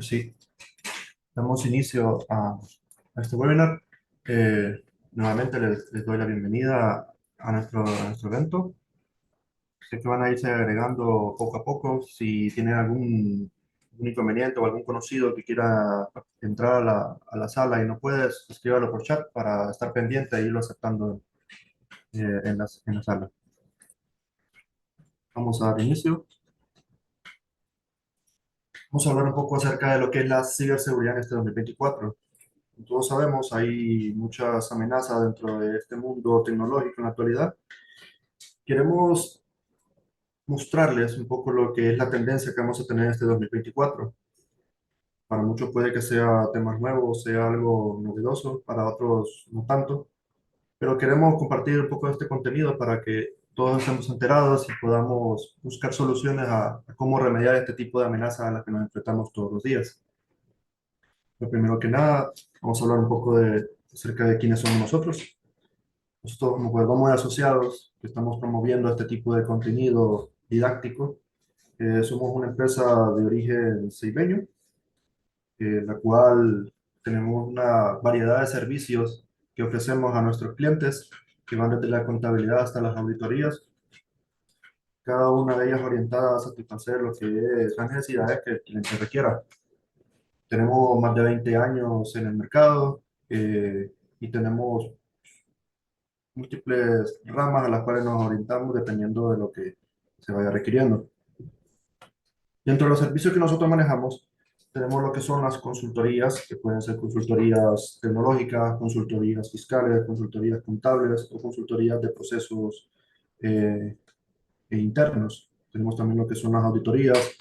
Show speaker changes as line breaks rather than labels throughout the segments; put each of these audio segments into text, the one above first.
Pues sí, damos inicio a este webinar. Nuevamente les doy la bienvenida a nuestro evento. Sé que van a irse agregando poco a poco. Si tienen algún inconveniente o algún conocido que quiera entrar a la sala y no puede, escríbalo por chat para estar pendiente e irlo aceptando en la sala. Vamos a dar inicio. Vamos a hablar un poco acerca de lo que es la ciberseguridad en este 2024. Como todos sabemos, hay muchas amenazas dentro de este mundo tecnológico en la actualidad. Queremos mostrarles un poco lo que es la tendencia que vamos a tener este 2024. Para muchos puede que sea temas nuevos, sea algo novedoso, para otros no tanto, pero queremos compartir un poco de este contenido para que todos estemos enterados y podamos buscar soluciones a cómo remediar este tipo de amenazas a las que nos enfrentamos todos los días. Lo primero que nada, vamos a hablar un poco acerca de quiénes somos nosotros. Nosotros como Cuervo Muy Asociados, que estamos promoviendo este tipo de contenido didáctico, somos una empresa de origen ceibeño, la cual tenemos una variedad de servicios que ofrecemos a nuestros clientes, que van desde la contabilidad hasta las auditorías, cada una de ellas orientada a satisfacer lo que es las necesidades que el cliente requiera. Tenemos más de 20 años en el mercado y tenemos múltiples ramas a las cuales nos orientamos dependiendo de lo que se vaya requiriendo. Dentro de los servicios que nosotros manejamos, tenemos lo que son las consultorías, que pueden ser consultorías tecnológicas, consultorías fiscales, consultorías contables o consultorías de procesos eh, internos. Tenemos también lo que son las auditorías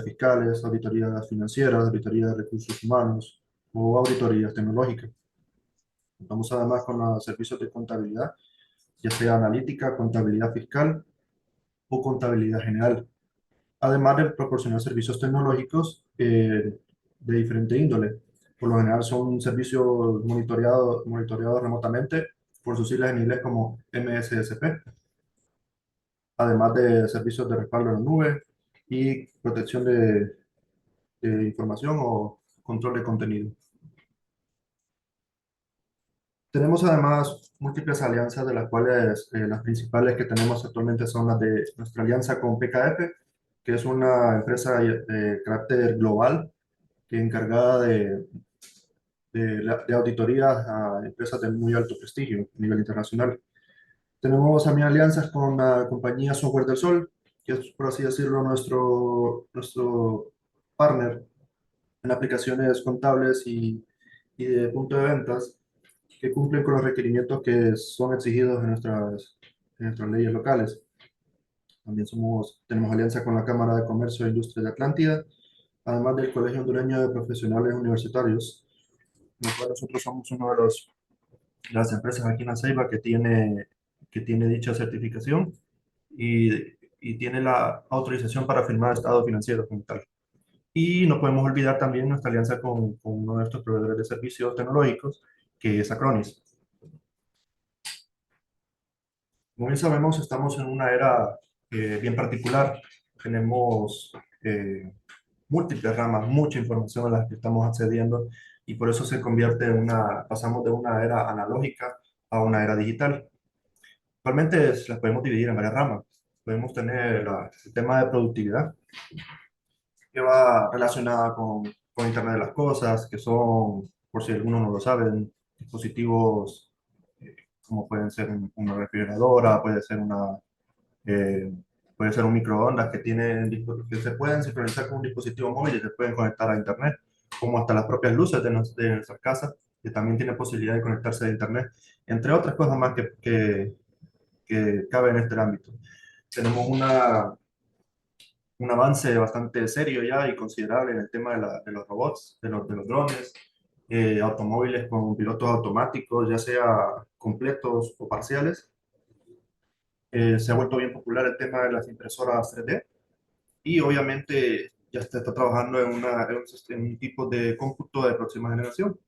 fiscales, auditorías financieras, auditorías de recursos humanos o auditorías tecnológicas. Contamos además con los servicios de contabilidad, ya sea analítica, contabilidad fiscal o contabilidad general, además de proporcionar servicios tecnológicos de diferente índole. Por lo general son servicios monitoreados remotamente por sus siglas en inglés como MSSP. además de servicios de respaldo en la nube y protección de información o control de contenido. Tenemos además múltiples alianzas, de las cuales las principales que tenemos actualmente son las de nuestra alianza con PKF, que es una empresa de carácter global que es encargada de auditorías a empresas de muy alto prestigio a nivel internacional. Tenemos también alianzas con la compañía Software del Sol, que es, por así decirlo, nuestro partner en aplicaciones contables y de punto de ventas que cumplen con los requerimientos que son exigidos en nuestras leyes locales. También tenemos alianza con la Cámara de Comercio e Industria de Atlántida, además del Colegio Hondureño de Profesionales Universitarios, en el cual nosotros somos una de las empresas aquí en La Ceiba que tiene dicha certificación y, y tiene la autorización para firmar estados financieros como tal. Y no podemos olvidar también nuestra alianza con uno de nuestros proveedores de servicios tecnológicos, que es Acronis. Como bien sabemos, estamos en una era bien particular. Tenemos múltiples ramas, mucha información a la que estamos accediendo y por eso se convierte en pasamos de una era analógica a una era digital. Actualmente las podemos dividir en varias ramas. Podemos tener el tema de productividad, que va relacionada con Internet de las Cosas, que son, por si alguno no lo sabe, dispositivos como pueden ser una refrigeradora, eh, puede ser un microondas que se pueden sincronizar con un dispositivo móvil y se pueden conectar a Internet, como hasta las propias luces de nuestras casas, que también tienen posibilidad de conectarse a Internet, entre otras cosas más que cabe en este ámbito. Tenemos un avance bastante serio ya y considerable en el tema de los robots, de los drones, automóviles con pilotos automáticos, ya sea completos o parciales. Se ha vuelto bien popular el tema de las impresoras 3D y obviamente ya se está trabajando en un tipo de cómputo de próxima generación.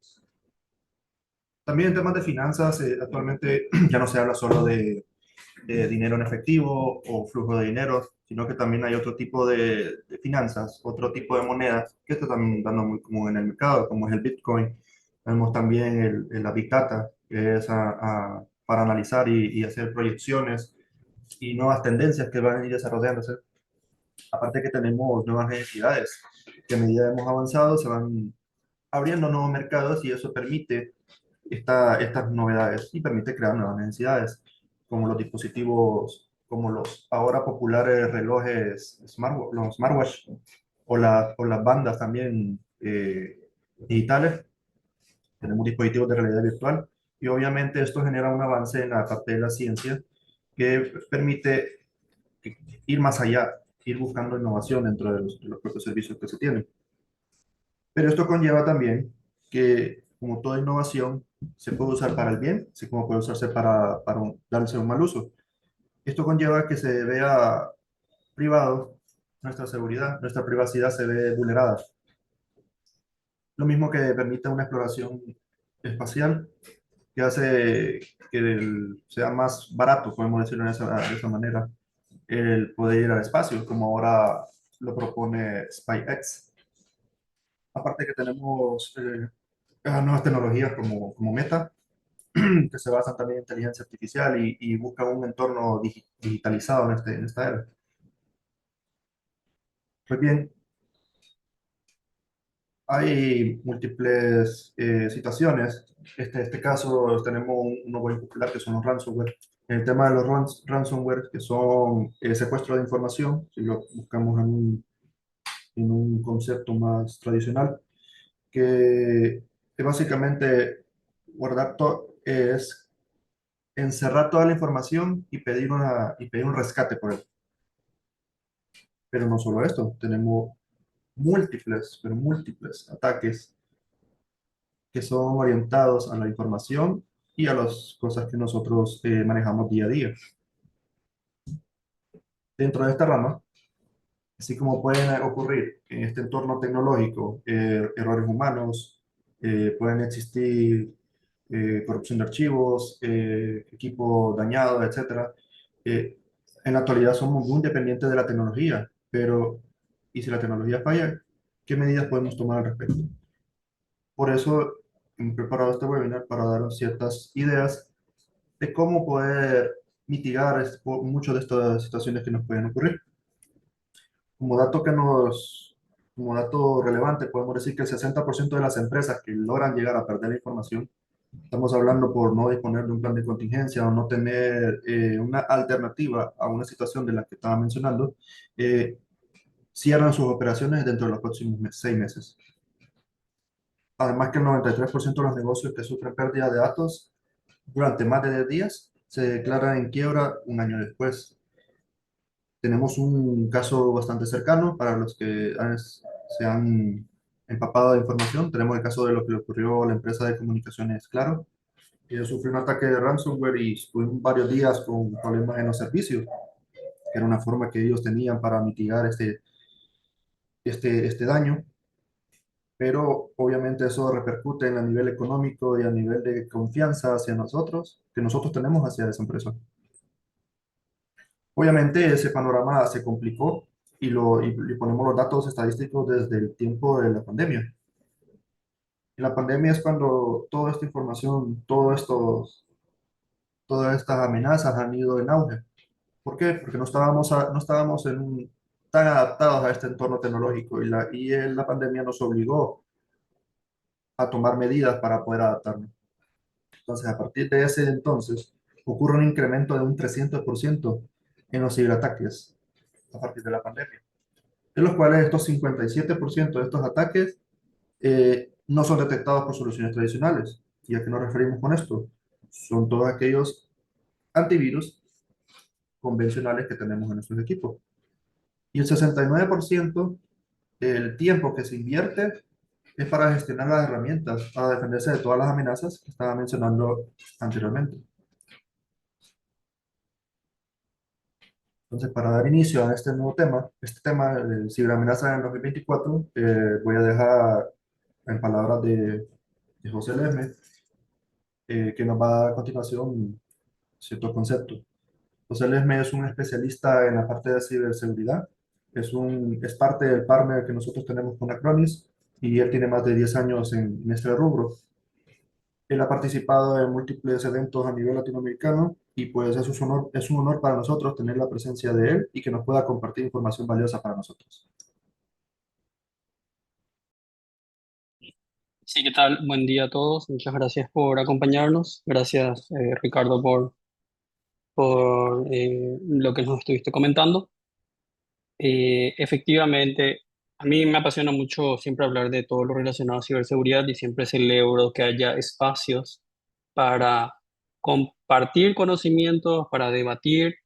También en temas de finanzas, actualmente ya no se habla solo de dinero en efectivo o flujo de dinero, sino que también hay otro tipo de finanzas, otro tipo de monedas que está también dando muy común en el mercado, como es el Bitcoin. Tenemos también la Big Data, que es para analizar y hacer proyecciones y nuevas tendencias que van a ir desarrollándose. Aparte que tenemos nuevas necesidades que a medida que hemos avanzado se van abriendo nuevos mercados y eso permite estas novedades y permite crear nuevas necesidades, como los dispositivos, como los ahora populares relojes los smartwatch o las bandas también digitales. Tenemos dispositivos de realidad virtual y obviamente esto genera un avance en la parte de la ciencia que permite ir más allá, ir buscando innovación dentro de los propios servicios que se tienen. Pero esto conlleva también que, como toda innovación, se puede usar para el bien, así como puede usarse para darse un mal uso. Esto conlleva que se vea privado nuestra seguridad, nuestra privacidad se ve vulnerada. Lo mismo que permite una exploración espacial que hace que sea más barato, podemos decirlo de esa manera, el poder ir al espacio, como ahora lo propone SpaceX. Aparte que tenemos nuevas tecnologías como Meta, que se basan también en inteligencia artificial y buscan un entorno digitalizado en esta era. Pues bien, hay múltiples situaciones. Este caso tenemos uno muy popular que son los ransomware. El tema de los ransomware, que son secuestro de información, si lo buscamos en un concepto más tradicional, que básicamente es encerrar toda la información y pedir un rescate por él. Pero no solo esto, tenemos pero múltiples ataques que son orientados a la información y a las cosas que nosotros manejamos día a día. Dentro de esta rama, así como pueden ocurrir en este entorno tecnológico errores humanos, pueden existir corrupción de archivos, equipo dañado, etcétera. En la actualidad somos muy dependientes de la tecnología, pero ¿y si la tecnología falla? ¿Qué medidas podemos tomar al respecto? Por eso he preparado este webinar para dar ciertas ideas de cómo poder mitigar muchas de estas situaciones que nos pueden ocurrir. Como dato como dato relevante, podemos decir que el 60% de las empresas que logran llegar a perder la información, estamos hablando por no disponer de un plan de contingencia o no tener una alternativa a una situación de la que estaba mencionando, eh, cierran sus operaciones dentro de los próximos 6 meses. Además que el 93% de los negocios que sufren pérdida de datos durante más de 10 días se declaran en quiebra un año después. Tenemos un caso bastante cercano para los que se han empapado de información. Tenemos el caso de lo que le ocurrió a la empresa de comunicaciones Claro, que sufrió un ataque de ransomware y estuvieron varios días con problemas en los servicios, que era una forma que ellos tenían para mitigar este daño. Pero obviamente eso repercute en a nivel económico y a nivel de confianza hacia nosotros, que nosotros tenemos hacia esa empresa. Obviamente ese panorama se complicó y ponemos los datos estadísticos desde el tiempo de la pandemia. Y la pandemia es cuando toda esta información, todas estas amenazas han ido en auge. ¿Por qué? Porque no estábamos tan adaptados a este entorno tecnológico la pandemia nos obligó a tomar medidas para poder adaptarnos. Entonces, a partir de ese entonces, ocurre un incremento de un 300% en los ciberataques a partir de la pandemia, de los cuales estos 57% de estos ataques no son detectados por soluciones tradicionales. ¿Y a qué nos referimos con esto? Son todos aquellos antivirus convencionales que tenemos en nuestros equipos. Y el 69% del tiempo que se invierte es para gestionar las herramientas, para defenderse de todas las amenazas que estaba mencionando anteriormente. Entonces, para dar inicio a este tema de ciberamenaza en el 2024, voy a dejar en palabras de José Lesme, que nos va a dar a continuación ciertos conceptos. José Lesme es un especialista en la parte de ciberseguridad, es parte del partner que nosotros tenemos con Acronis y él tiene más de 10 años en este rubro. Él ha participado en múltiples eventos a nivel latinoamericano y pues es un honor para nosotros tener la presencia de él y que nos pueda compartir información valiosa para nosotros.
Sí, ¿qué tal? Buen día a todos. Muchas gracias por acompañarnos. Gracias, Ricardo, por lo que nos estuviste comentando. Efectivamente, a mí me apasiona mucho siempre hablar de todo lo relacionado a ciberseguridad y siempre celebro que haya espacios para compartir conocimientos, para debatir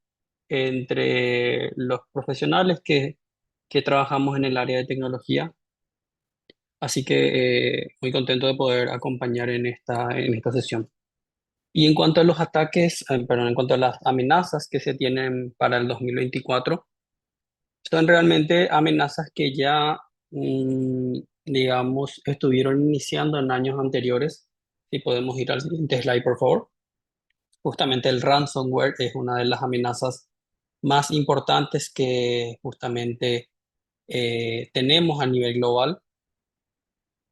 entre los profesionales que trabajamos en el área de tecnología. Así que muy contento de poder acompañar en esta sesión. Y en cuanto a los ataques, perdón, en cuanto a las amenazas que se tienen para el 2024, son realmente amenazas que ya, digamos, estuvieron iniciando en años anteriores. Si podemos ir al siguiente slide, por favor. Justamente el ransomware es una de las amenazas más importantes que justamente tenemos a nivel global.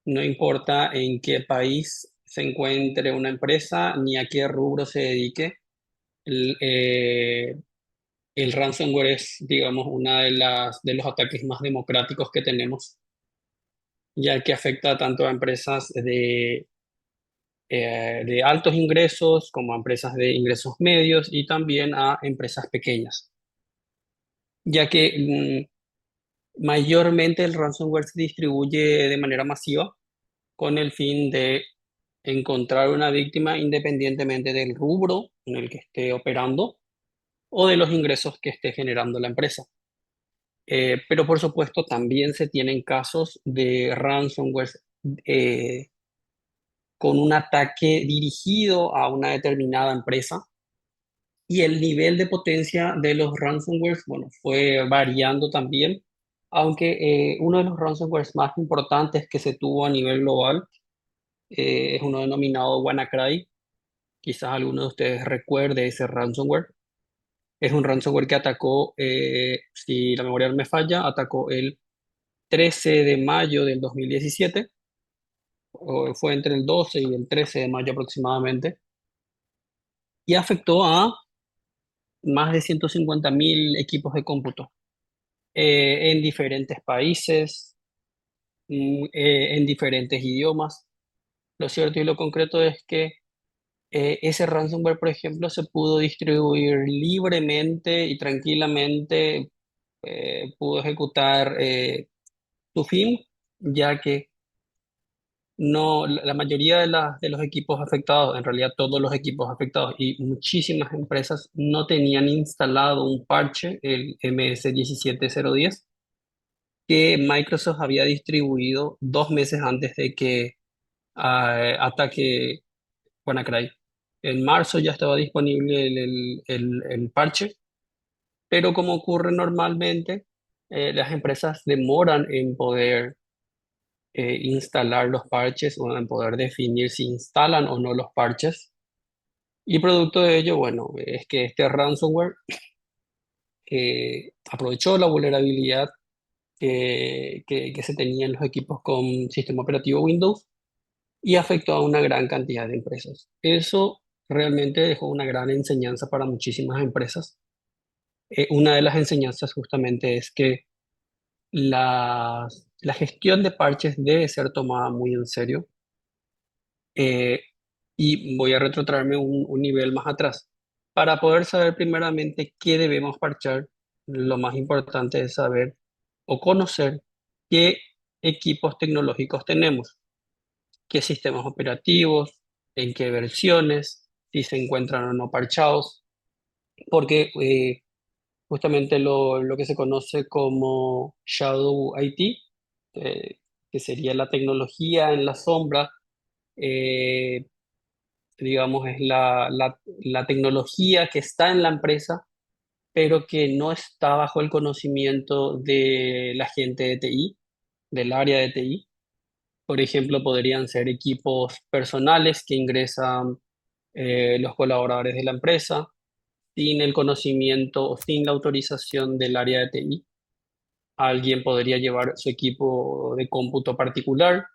No importa en qué país se encuentre una empresa ni a qué rubro se dedique, el, eh, el ransomware es, digamos, una de los ataques más democráticos que tenemos, ya que afecta tanto a empresas de altos ingresos como a empresas de ingresos medios y también a empresas pequeñas, ya que mayormente el ransomware se distribuye de manera masiva con el fin de encontrar una víctima independientemente del rubro en el que esté operando o de los ingresos que esté generando la empresa. Pero por supuesto también se tienen casos de ransomware eh, con un ataque dirigido a una determinada empresa y el nivel de potencia de los ransomware, bueno, fue variando también, aunque uno de los ransomware más importantes que se tuvo a nivel global es uno denominado WannaCry. Quizás alguno de ustedes recuerde ese ransomware. Es un ransomware que atacó, si la memoria no me falla, atacó el 13 de mayo del 2017, o fue entre el 12 y el 13 de mayo aproximadamente, y afectó a más de 150.000 equipos de cómputo en diferentes países, en diferentes idiomas. Lo cierto y lo concreto es que ese ransomware, por ejemplo, se pudo distribuir libremente y tranquilamente, pudo ejecutar su fin, ya que no, la mayoría de los equipos afectados, en realidad todos los equipos afectados y muchísimas empresas no tenían instalado un parche, el MS 17010, que Microsoft había distribuido 2 meses antes de que ataque WannaCry. En marzo ya estaba disponible el parche, pero como ocurre normalmente, las empresas demoran en poder instalar los parches o en poder definir si instalan o no los parches. Y producto de ello, bueno, es que este ransomware aprovechó la vulnerabilidad que se tenía en los equipos con sistema operativo Windows y afectó a una gran cantidad de empresas. Eso realmente dejó una gran enseñanza para muchísimas empresas. Una de las enseñanzas justamente es que la gestión de parches debe ser tomada muy en serio. Eh, y voy a retrotraerme un nivel más atrás. Para poder saber primeramente qué debemos parchar, lo más importante es saber o conocer qué equipos tecnológicos tenemos, qué sistemas operativos, en qué versiones, si se encuentran o no parchados, porque justamente lo que se conoce como Shadow IT, que sería la tecnología en la sombra, eh, digamos, es la tecnología que está en la empresa, pero que no está bajo el conocimiento de la gente de TI, del área de TI. Por ejemplo, podrían ser equipos personales que ingresan los colaboradores de la empresa sin el conocimiento o sin la autorización del área de TI. Alguien podría llevar su equipo de cómputo particular,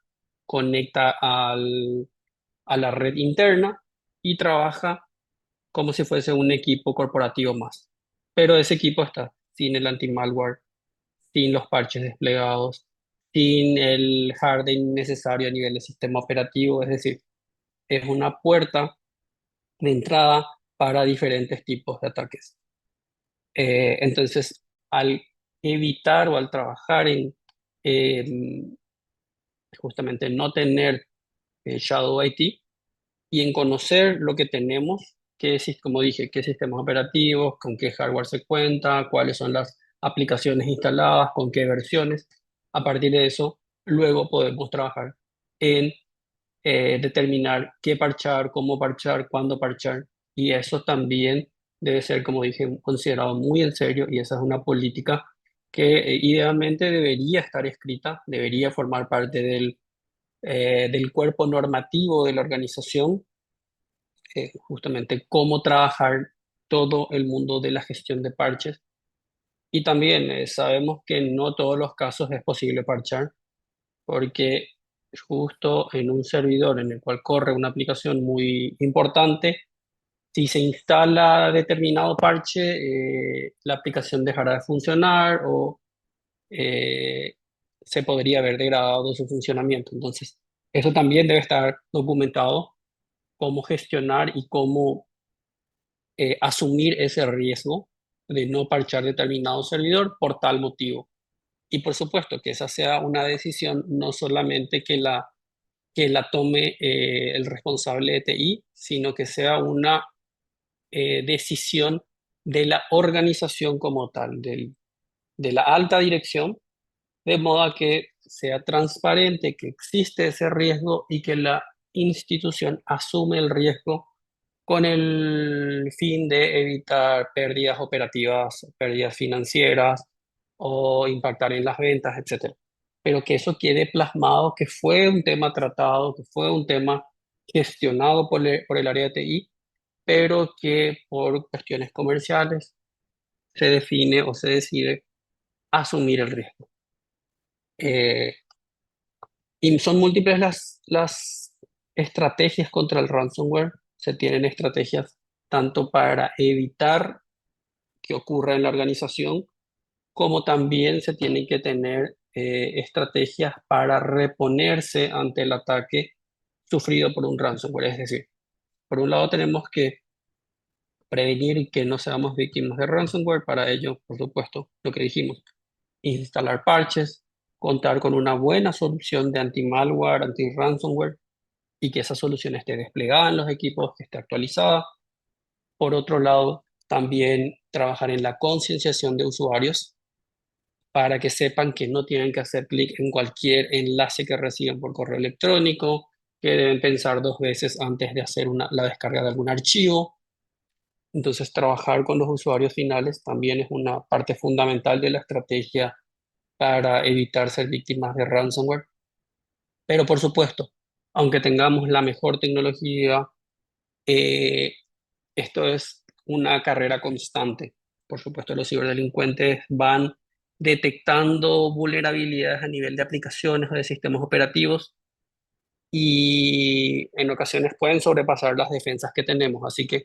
conecta a la red interna y trabaja como si fuese un equipo corporativo más. Pero ese equipo está sin el anti-malware, sin los parches desplegados, sin el hardening necesario a nivel de sistema operativo, es decir, es una puerta de entrada para diferentes tipos de ataques. Entonces, al evitar o al trabajar en justamente no tener Shadow IT, y en conocer lo que tenemos, como dije, qué sistemas operativos, con qué hardware se cuenta, cuáles son las aplicaciones instaladas, con qué versiones. A partir de eso, luego podemos trabajar en determinar qué parchar, cómo parchar, cuándo parchar. Y eso también debe ser, como dije, considerado muy en serio y esa es una política que idealmente debería estar escrita, debería formar parte del cuerpo normativo de la organización, justamente cómo trabajar todo el mundo de la gestión de parches. Y también sabemos que no todos los casos es posible parchar, porque justo en un servidor en el cual corre una aplicación muy importante, si se instala determinado parche, la aplicación dejará de funcionar o eh, se podría haber degradado su funcionamiento. Entonces, eso también debe estar documentado, cómo gestionar y cómo asumir ese riesgo de no parchar determinado servidor por tal motivo. Y por supuesto que esa sea una decisión no solamente que la tome el responsable de TI, sino que sea una decisión de la organización como tal, de la alta dirección, de modo a que sea transparente que existe ese riesgo y que la institución asume el riesgo con el fin de evitar pérdidas operativas, pérdidas financieras o impactar en las ventas, etcétera. Pero que eso quede plasmado, que fue un tema tratado, que fue un tema gestionado por el área de TI, pero que por cuestiones comerciales se define o se decide asumir el riesgo. Eh, y son múltiples las estrategias contra el ransomware. Se tienen estrategias tanto para evitar que ocurra en la organización, como también se tienen que tener estrategias para reponerse ante el ataque sufrido por un ransomware. Es decir, por un lado tenemos que prevenir que no seamos víctimas de ransomware. Para ello, por supuesto, lo que dijimos, instalar parches, contar con una buena solución de anti-malware, anti-ransomware, y que esa solución esté desplegada en los equipos, que esté actualizada. Por otro lado, también trabajar en la concienciación de usuarios para que sepan que no tienen que hacer clic en cualquier enlace que reciban por correo electrónico, que deben pensar dos veces antes de hacer la descarga de algún archivo. Entonces, trabajar con los usuarios finales también es una parte fundamental de la estrategia para evitar ser víctimas de ransomware. Pero por supuesto, aunque tengamos la mejor tecnología, eh, esto es una carrera constante. Por supuesto, los ciberdelincuentes van detectando vulnerabilidades a nivel de aplicaciones o de sistemas operativos y en ocasiones pueden sobrepasar las defensas que tenemos. Así que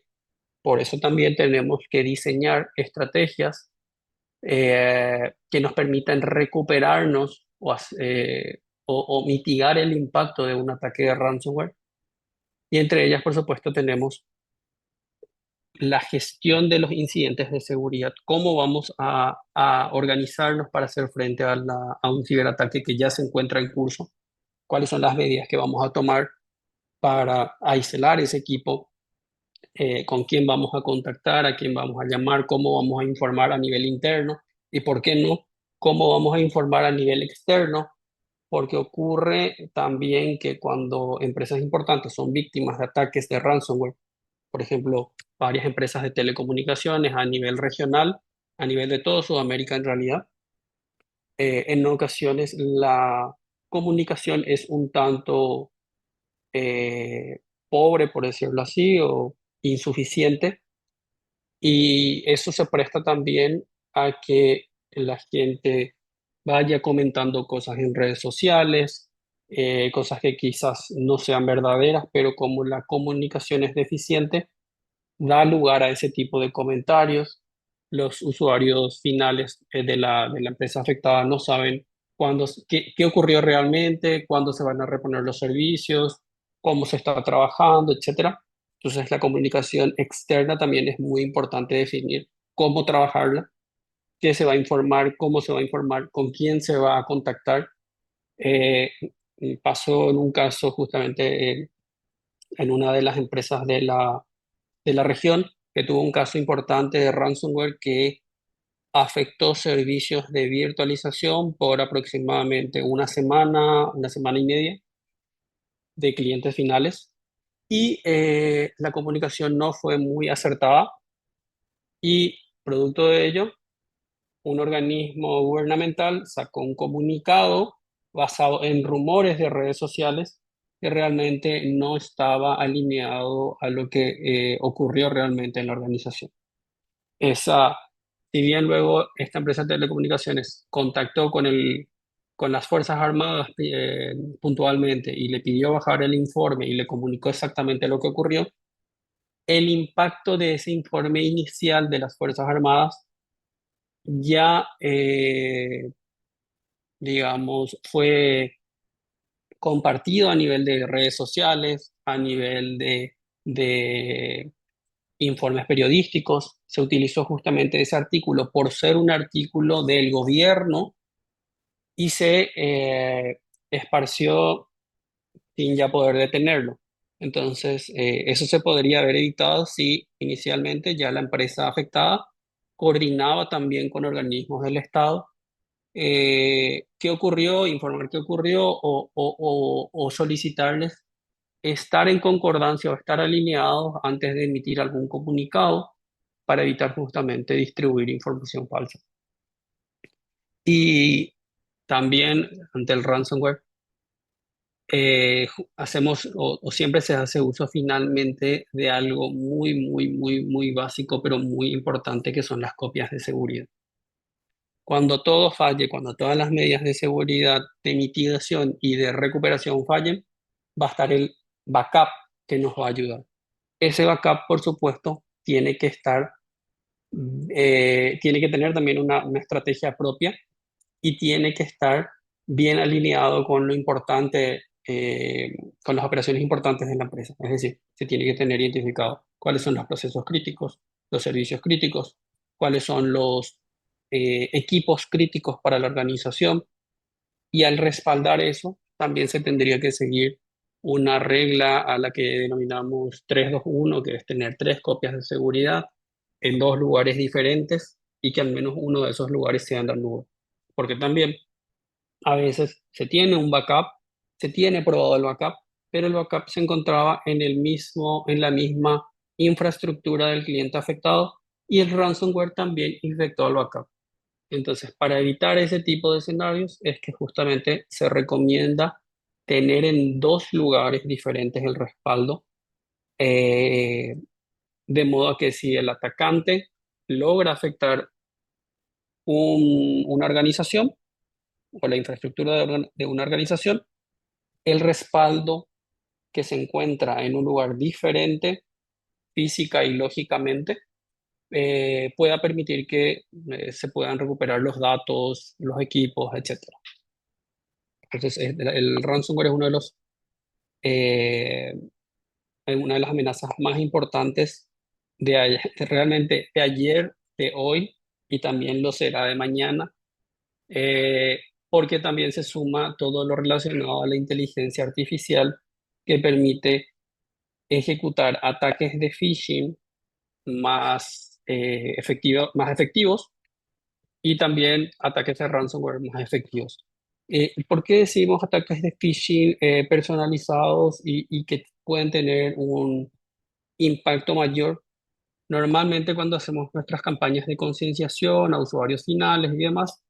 por eso también tenemos que diseñar estrategias que nos permitan recuperarnos o mitigar el impacto de un ataque de ransomware. Y entre ellas, por supuesto, tenemos la gestión de los incidentes de seguridad. ¿Cómo vamos a organizarnos para hacer frente a un ciberataque que ya se encuentra en curso? ¿Cuáles son las medidas que vamos a tomar para aislar ese equipo? ¿Con quién vamos a contactar? ¿A quién vamos a llamar? ¿Cómo vamos a informar a nivel interno? Y por qué no, ¿cómo vamos a informar a nivel externo? Porque ocurre también que cuando empresas importantes son víctimas de ataques de ransomware, por ejemplo, varias empresas de telecomunicaciones a nivel regional, a nivel de toda Sudamérica en realidad, en ocasiones la comunicación es un tanto pobre, por decirlo así, o insuficiente, y eso se presta también a que la gente vaya comentando cosas en redes sociales, cosas que quizás no sean verdaderas, pero como la comunicación es deficiente, da lugar a ese tipo de comentarios. Los usuarios finales de la empresa afectada no saben qué ocurrió realmente, cuándo se van a reponer los servicios, cómo se está trabajando, etcétera. Entonces, la comunicación externa también es muy importante definir cómo trabajarla, qué se va a informar, cómo se va a informar, con quién se va a contactar. Eh, Pasó en un caso justamente en una de las empresas de la región, que tuvo un caso importante de ransomware que afectó servicios de virtualización por aproximadamente una semana y media de clientes finales. Y la comunicación no fue muy acertada y producto de ello, un organismo gubernamental sacó un comunicado basado en rumores de redes sociales que realmente no estaba alineado a lo que ocurrió realmente en la organización. Esa, si bien luego esta empresa de telecomunicaciones contactó con las Fuerzas Armadas puntualmente y le pidió bajar el informe y le comunicó exactamente lo que ocurrió, el impacto de ese informe inicial de las Fuerzas Armadas ya, digamos, fue compartido a nivel de redes sociales, a nivel de informes periodísticos. Se utilizó justamente ese artículo por ser un artículo del gobierno y se esparció sin ya poder detenerlo. Entonces, eso se podría haber evitado si inicialmente ya la empresa afectada coordinaba también con organismos del Estado. ¿Qué ocurrió? Informar qué ocurrió o solicitarles estar en concordancia o estar alineados antes de emitir algún comunicado para evitar justamente distribuir información falsa. Y también ante el ransomware, hacemos o siempre se hace uso finalmente de algo muy básico, pero muy importante, que son las copias de seguridad. Cuando todo falle, cuando todas las medidas de seguridad, de mitigación y de recuperación fallen, va a estar el backup que nos va a ayudar. Ese backup, por supuesto, tiene que estar, tiene que tener también una estrategia propia y tiene que estar bien alineado con lo importante, con las operaciones importantes de la empresa. Es decir, se tiene que tener identificado cuáles son los procesos críticos, los servicios críticos, cuáles son los equipos críticos para la organización, y al respaldar eso, también se tendría que seguir una regla a la que denominamos 3-2-1, que es tener 3 copias de seguridad en 2 lugares diferentes y que al menos uno de esos lugares sea en la nube. Porque también a veces se tiene un backup, se tiene probado el backup, pero el backup se encontraba en la misma infraestructura del cliente afectado y el ransomware también infectó al backup. Entonces, para evitar ese tipo de escenarios es que justamente se recomienda tener en 2 lugares diferentes el respaldo, eh, de modo que si el atacante logra afectar una organización o la infraestructura de una organización, el respaldo que se encuentra en un lugar diferente física y lógicamente pueda permitir que se puedan recuperar los datos, los equipos, etcétera. Entonces, el ransomware es eh, una de las amenazas más importantes realmente de ayer, de hoy, y también lo será de mañana, eh, porque también se suma todo lo relacionado a la inteligencia artificial que permite ejecutar ataques de phishing más efectivos, y también ataques de ransomware más efectivos. ¿Por qué decimos ataques de phishing personalizados y que pueden tener un impacto mayor? Normalmente cuando hacemos nuestras campañas de concienciación a usuarios finales y demás,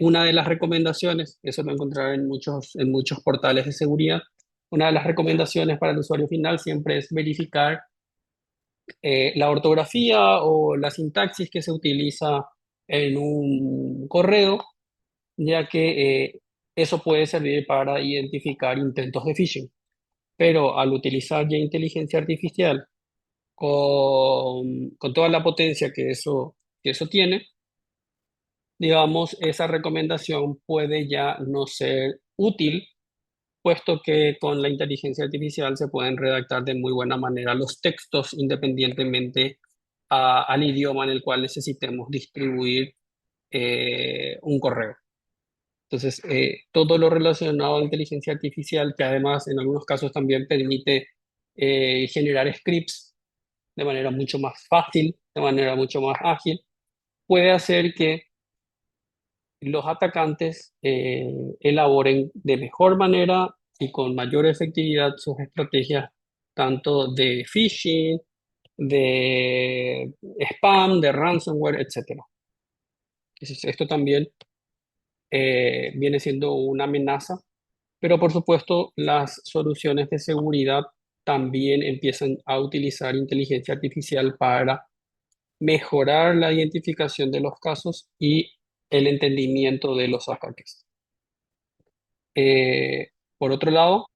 una de las recomendaciones, eso lo encontrar en muchos portales de seguridad, una de las recomendaciones para el usuario final siempre es verificar la ortografía o la sintaxis que se utiliza en un correo, ya que eso puede servir para identificar intentos de phishing. Pero al utilizar ya inteligencia artificial con toda la potencia que eso tiene, digamos, esa recomendación puede ya no ser útil, puesto que con la inteligencia artificial se pueden redactar de muy buena manera los textos independientemente al idioma en el cual necesitemos distribuir un correo. Entonces, todo lo relacionado a inteligencia artificial, que además en algunos casos también permite generar scripts de manera mucho más fácil, de manera mucho más ágil, puede hacer que los atacantes elaboren de mejor manera y con mayor efectividad sus estrategias, tanto de phishing, de spam, de ransomware, etcétera. Entonces, esto también viene siendo una amenaza, pero por supuesto las soluciones de seguridad también empiezan a utilizar inteligencia artificial para mejorar la identificación de los casos y el entendimiento de los ataques. Por otro lado,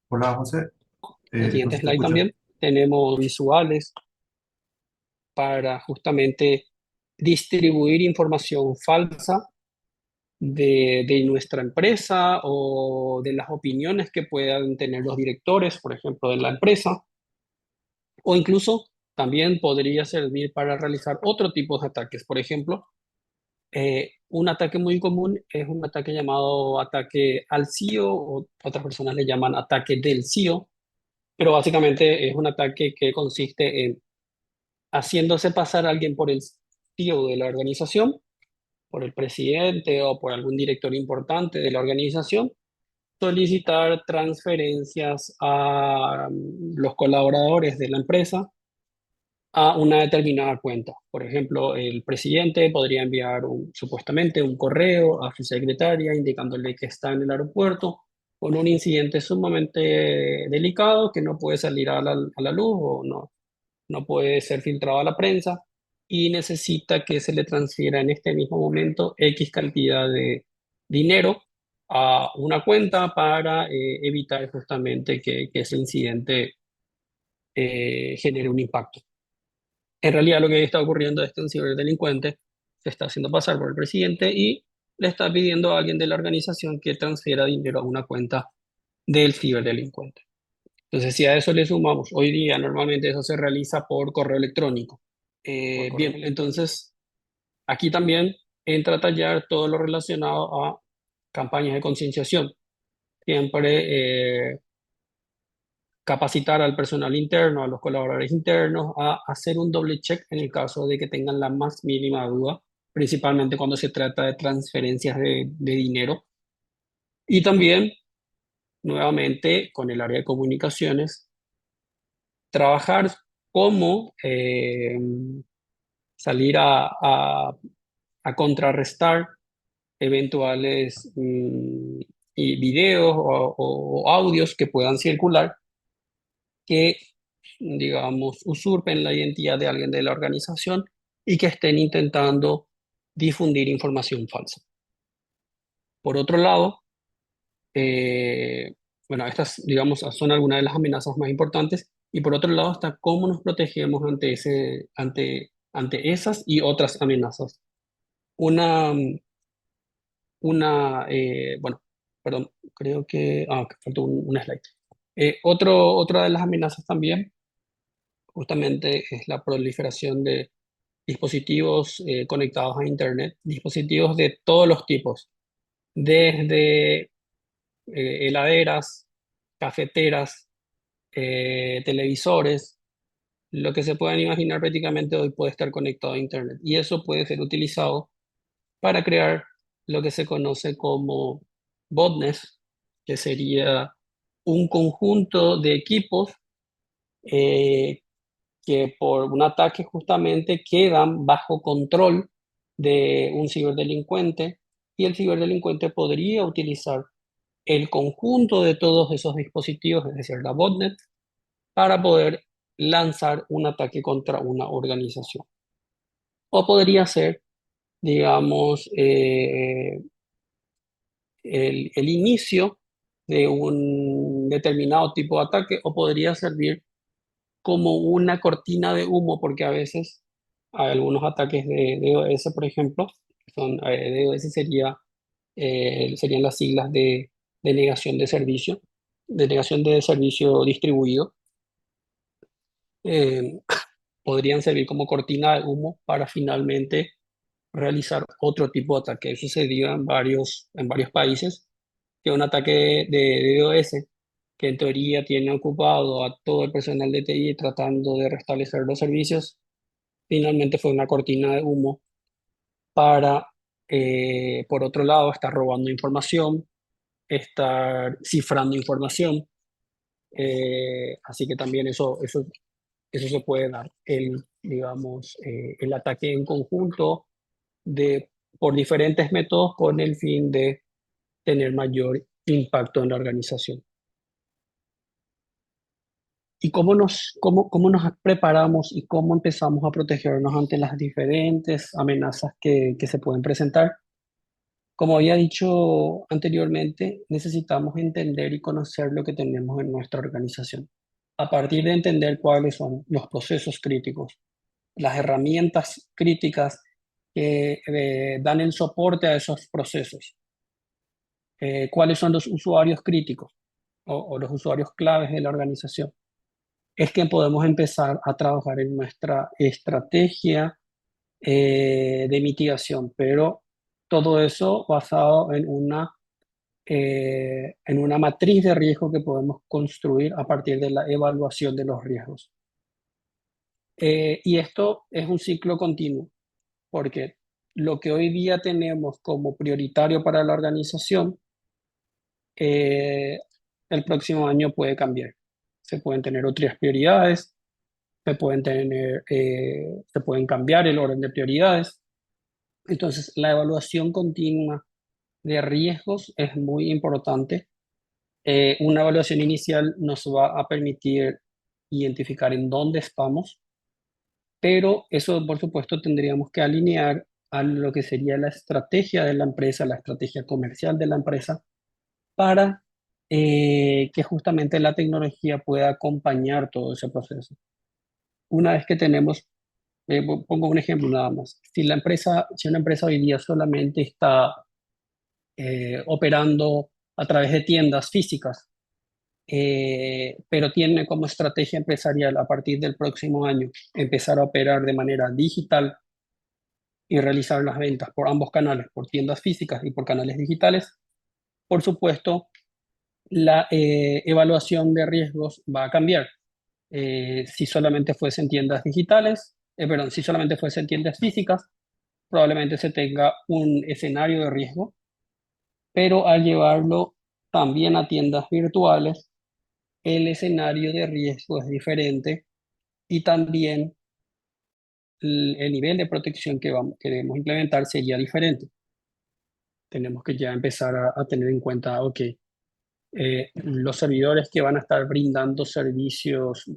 Hola José,
en el
no
siguiente
sé si te
slide
escuchas.
también tenemos visuales para justamente distribuir información falsa de nuestra empresa o de las opiniones que puedan tener los directores, por ejemplo, de la empresa, o incluso también podría servir para realizar otro tipo de ataques. Por ejemplo, un ataque muy común es un ataque llamado ataque al CEO, o otras personas le llaman ataque del CEO, pero básicamente es un ataque que consiste en haciéndose pasar a alguien por el ejecutivo de la organización, por el presidente o por algún director importante de la organización, solicitar transferencias a los colaboradores de la empresa a una determinada cuenta. Por ejemplo, el presidente podría enviar supuestamente un correo a su secretaria indicándole que está en el aeropuerto con un incidente sumamente delicado que no puede salir a la luz o no puede ser filtrado a la prensa y necesita que se le transfiera en este mismo momento X cantidad de dinero a una cuenta para evitar justamente que ese incidente genere un impacto. En realidad lo que está ocurriendo es que un ciberdelincuente se está haciendo pasar por el presidente y le está pidiendo a alguien de la organización que transfiera dinero a una cuenta del ciberdelincuente. Entonces, si a eso le sumamos, hoy día normalmente eso se realiza por correo electrónico. Bien, entonces aquí también entra a tallar todo lo relacionado a campañas de concienciación. Siempre capacitar al personal interno, a los colaboradores internos, a hacer un doble check en el caso de que tengan la más mínima duda, principalmente cuando se trata de transferencias de dinero. Y también, nuevamente, con el área de comunicaciones, trabajar cómo salir a contrarrestar eventuales y videos o audios que puedan circular que, digamos, usurpen la identidad de alguien de la organización y que estén intentando difundir información falsa. Por otro lado, eh, bueno, estas, digamos, son algunas de las amenazas más importantes. Y por otro lado está cómo nos protegemos ante esas y otras amenazas. Una, bueno, perdón, creo que, faltó un slide. Otra de las amenazas también justamente es la proliferación de dispositivos conectados a Internet, dispositivos de todos los tipos, desde heladeras, cafeteras, televisores, lo que se puedan imaginar prácticamente hoy puede estar conectado a Internet. Y eso puede ser utilizado para crear lo que se conoce como botnets, que sería un conjunto de equipos eh, que por un ataque justamente quedan bajo control de un ciberdelincuente y el ciberdelincuente podría utilizar el conjunto de todos esos dispositivos, es decir, la botnet, para poder lanzar un ataque contra una organización. O podría ser, digamos, el inicio de un determinado tipo de ataque o podría servir como una cortina de humo, porque a veces hay algunos ataques de DOS, por ejemplo, DOS serían las siglas de negación de servicio, de negación de servicio distribuido, eh, podrían servir como cortina de humo para finalmente realizar otro tipo de ataque. Eso se dio en varios países, que un ataque de DOS, que en teoría tiene ocupado a todo el personal de TI tratando de restablecer los servicios, finalmente fue una cortina de humo para, por otro lado, estar robando información, estar cifrando información. Así que también eso se puede dar, digamos, el ataque en conjunto por diferentes métodos con el fin de tener mayor impacto en la organización. ¿Y cómo nos preparamos y cómo empezamos a protegernos ante las diferentes amenazas que se pueden presentar? Como había dicho anteriormente, necesitamos entender y conocer lo que tenemos en nuestra organización. A partir de entender cuáles son los procesos críticos, las herramientas críticas que dan el soporte a esos procesos, cuáles son los usuarios críticos o los usuarios claves de la organización, es que podemos empezar a trabajar en nuestra estrategia de mitigación, pero todo eso basado en una matriz de riesgo que podemos construir a partir de la evaluación de los riesgos. Y esto es un ciclo continuo, porque lo que hoy día tenemos como prioritario para la organización, eh, el próximo año puede cambiar. Se pueden tener otras prioridades, se pueden cambiar el orden de prioridades. Entonces, la evaluación continua de riesgos es muy importante. Una evaluación inicial nos va a permitir identificar en dónde estamos, pero eso, por supuesto, tendríamos que alinear a lo que sería la estrategia de la empresa, la estrategia comercial de la empresa, para que justamente la tecnología pueda acompañar todo ese proceso. Una vez que tenemos, pongo un ejemplo nada más, si una empresa hoy día solamente está operando a través de tiendas físicas, pero tiene como estrategia empresarial a partir del próximo año empezar a operar de manera digital y realizar las ventas por ambos canales, por tiendas físicas y por canales digitales, por supuesto, la evaluación de riesgos va a cambiar. Si solamente fuesen tiendas digitales, perdón, si solamente fuesen tiendas físicas, probablemente se tenga un escenario de riesgo, pero al llevarlo también a tiendas virtuales, el escenario de riesgo es diferente y también el nivel de protección que debemos implementar sería diferente. Tenemos que ya empezar a tener en cuenta, ok, los servidores que van a estar brindando servicios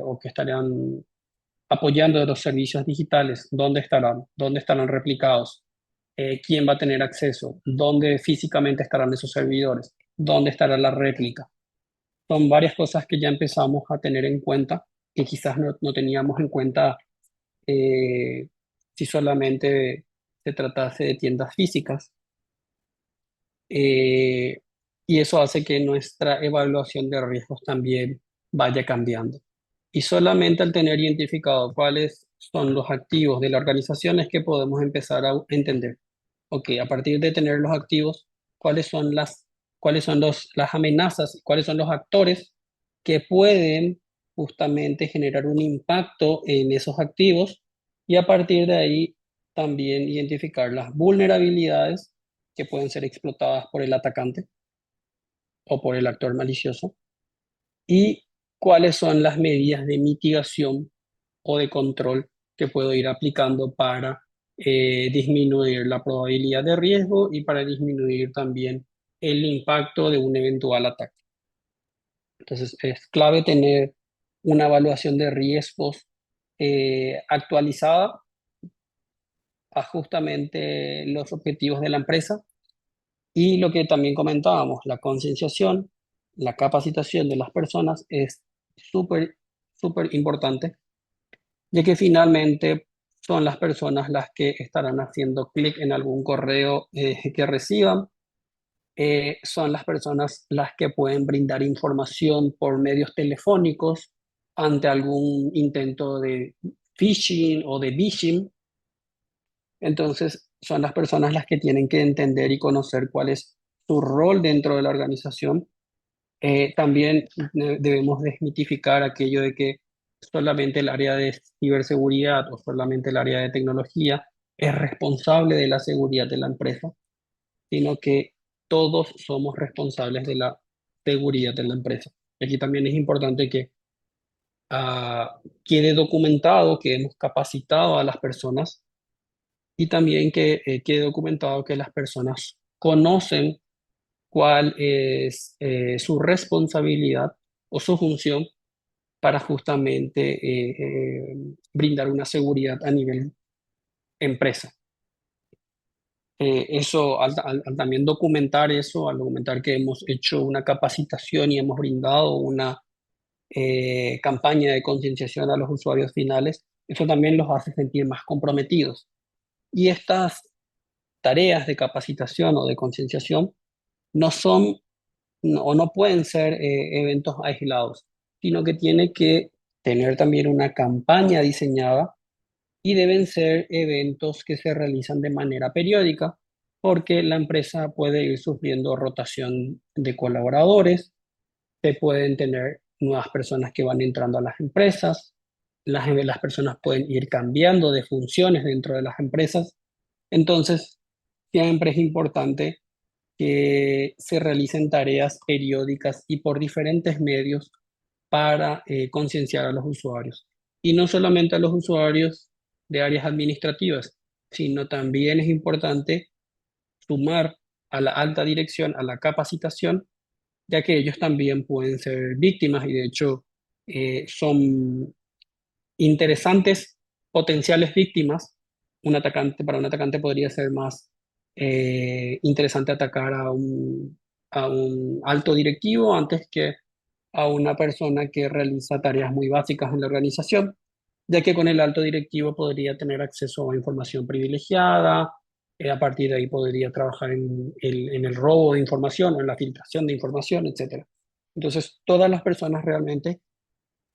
o que estarán apoyando los servicios digitales, ¿dónde estarán? ¿Dónde estarán replicados? ¿Quién va a tener acceso? ¿Dónde físicamente estarán esos servidores? ¿Dónde estará la réplica? Son varias cosas que ya empezamos a tener en cuenta, que quizás no teníamos en cuenta eh, si solamente se tratase de tiendas físicas. eh, y eso hace que nuestra evaluación de riesgos también vaya cambiando. Y solamente al tener identificado cuáles son los activos de la organización es que podemos empezar a entender, ok, a partir de tener los activos, cuáles son las amenazas, cuáles son los actores que pueden justamente generar un impacto en esos activos y a partir de ahí también identificar las vulnerabilidades que pueden ser explotadas por el atacante o por el actor malicioso y cuáles son las medidas de mitigación o de control que puedo ir aplicando para disminuir la probabilidad de riesgo y para disminuir también el impacto de un eventual ataque. Entonces, es clave tener una evaluación de riesgos actualizada a justamente los objetivos de la empresa y lo que también comentábamos, la concienciación, la capacitación de las personas es súper, súper importante, ya que finalmente son las personas las que estarán haciendo clic en algún correo que reciban, son las personas las que pueden brindar información por medios telefónicos ante algún intento de phishing o de vishing. Entonces, son las personas las que tienen que entender y conocer cuál es su rol dentro de la organización. También debemos desmitificar aquello de que solamente el área de ciberseguridad o solamente el área de tecnología es responsable de la seguridad de la empresa, sino que todos somos responsables de la seguridad de la empresa. Aquí también es importante que quede documentado que hemos capacitado a las personas y también que quede documentado que las personas conocen cuál es su responsabilidad o su función para justamente brindar una seguridad a nivel empresa. Eso, al también documentar eso, al documentar que hemos hecho una capacitación y hemos brindado una campaña de concienciación a los usuarios finales, eso también los hace sentir más comprometidos. Y estas tareas de capacitación o de concienciación no son o no pueden ser eventos aislados, sino que tiene que tener también una campaña diseñada y deben ser eventos que se realizan de manera periódica porque la empresa puede ir sufriendo rotación de colaboradores, se pueden tener nuevas personas que van entrando a las empresas, las personas pueden ir cambiando de funciones dentro de las empresas. Entonces, siempre es importante que se realicen tareas periódicas y por diferentes medios para concienciar a los usuarios. Y no solamente a los usuarios de áreas administrativas, sino también es importante sumar a la alta dirección, a la capacitación, ya que ellos también pueden ser víctimas y de hecho son interesantes potenciales víctimas. Para un atacante podría ser más interesante atacar a un alto directivo antes que a una persona que realiza tareas muy básicas en la organización, ya que con el alto directivo podría tener acceso a información privilegiada, a partir de ahí podría trabajar en el robo de información o en la filtración de información, etcétera. Entonces, todas las personas realmente,